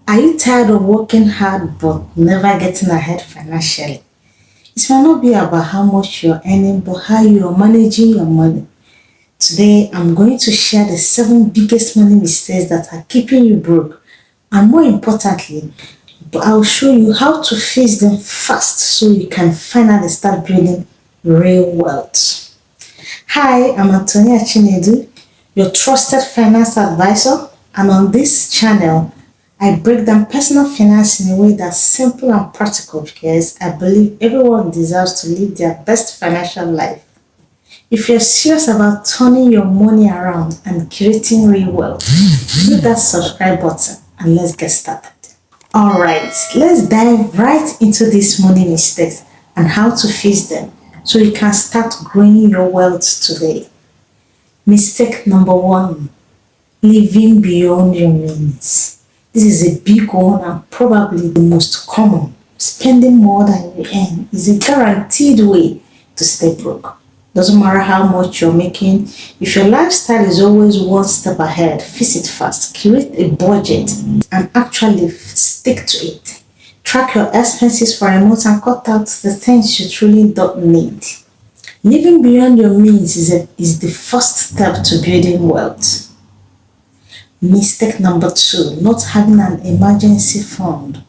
Are you tired of working hard but never getting ahead financially? It might not be about how much you're earning, but how you're managing your money. Today, I'm going to share the 7 biggest money mistakes that are keeping you broke. And more importantly, I'll show you how to fix them fast so you can finally start building real wealth. Hi, I'm Anthonia Chinedu, your trusted finance advisor, and on this channel, I break down personal finance in a way that's simple and practical because I believe everyone deserves to live their best financial life. If you're serious about turning your money around and creating real wealth, hit that subscribe button and let's get started. Alright, let's dive right into these money mistakes and how to fix them so you can start growing your wealth today. Mistake number 1, living beyond your means. This is a big one and probably the most common. Spending more than you earn is a guaranteed way to stay broke. Doesn't matter how much you're making, if your lifestyle is always one step ahead, fix it fast, create a budget and actually stick to it. Track your expenses for a month and cut out the things you truly don't need. Living beyond your means is the first step to building wealth. Mistake number 2, not having an emergency fund.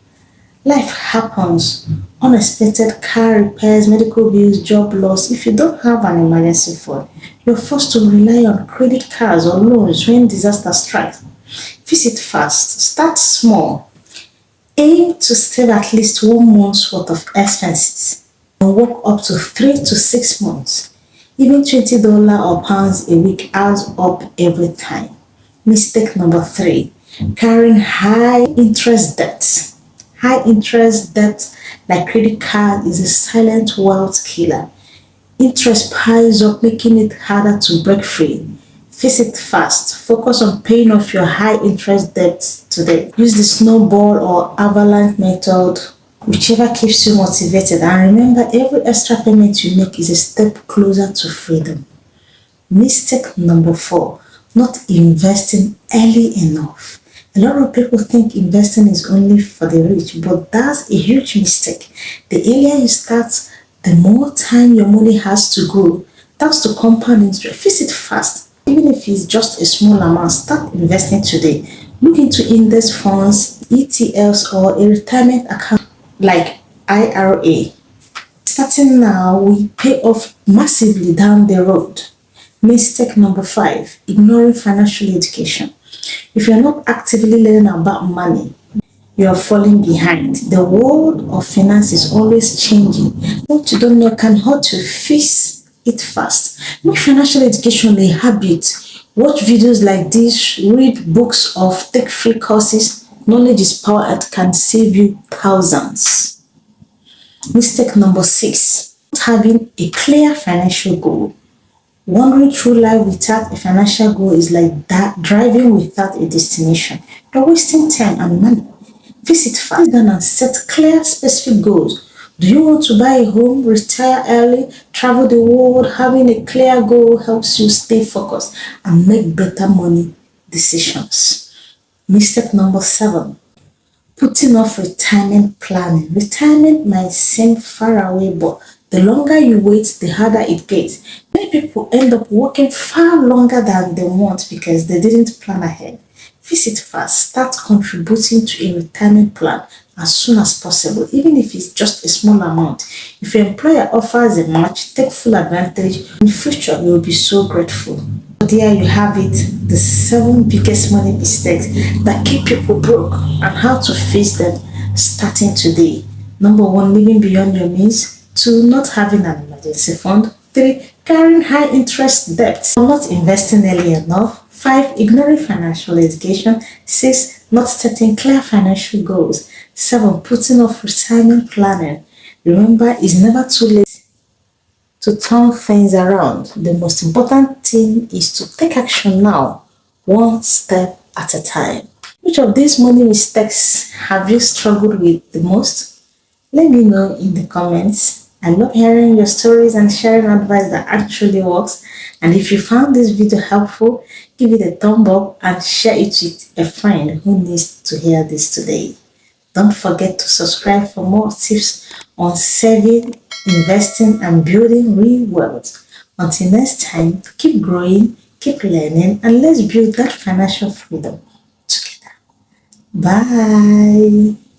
Life happens, unexpected car repairs, medical bills, job loss. If you don't have an emergency fund, you're forced to rely on credit cards or loans when disaster strikes. Fix it fast, start small. Aim to save at least 1 month's worth of expenses and work up to 3 to 6 months. Even $20 or pounds a week adds up every time. Mistake number 3, carrying high interest debts. High interest debt like credit card is a silent wealth killer. Interest piles up, making it harder to break free. Fix it fast. Focus on paying off your high interest debts today. Use the snowball or avalanche method, whichever keeps you motivated. And remember, every extra payment you make is a step closer to freedom. Mistake number 4, not investing early enough. A lot of people think investing is only for the rich, but that's a huge mistake. The earlier you start, the more time your money has to grow. That's the compound interest. Fix it fast. Even if it's just a small amount, start investing today. Look into index funds, ETFs, or a retirement account like IRA. Starting now will pay off massively down the road. Mistake number 5, ignoring financial education. If you're not actively learning about money, you are falling behind. The world of finance is always changing. What you don't know can hurt you. Fix it fast. Make financial education a habit. Watch videos like this, read books or take free courses. Knowledge is power and can save you thousands. Mistake number 6, not having a clear financial goal. Wandering through life without a financial goal is like that driving without a destination. You're wasting time and money. Fix it fast and set clear, specific goals. Do you want to buy a home, retire early, travel the world? Having a clear goal helps you stay focused and make better money decisions. Mistake number 7, putting off retirement planning. Retirement might seem far away, but the longer you wait, the harder it gets. Many people end up working far longer than they want because they didn't plan ahead. Fix it fast. Start contributing to a retirement plan as soon as possible, even if it's just a small amount. If your employer offers a match, take full advantage. In the future, you will be so grateful. There you have it, the 7 biggest money mistakes that keep people broke and how to fix them starting today. Number 1, living beyond your means. 2, not having an emergency fund. 3, carrying high interest debts or not investing early enough. 5, ignoring financial education. 6, not setting clear financial goals. 7, putting off retirement planning. Remember, it's never too late to turn things around. The most important thing is to take action now, one step at a time. Which of these money mistakes have you struggled with the most? Let me know in the comments. I love hearing your stories and sharing advice that actually works. And if you found this video helpful, give it a thumb up and share it with a friend who needs to hear this today. Don't forget to subscribe for more tips on saving, investing, and building real wealth. Until next time, keep growing, keep learning, and let's build that financial freedom together. Bye.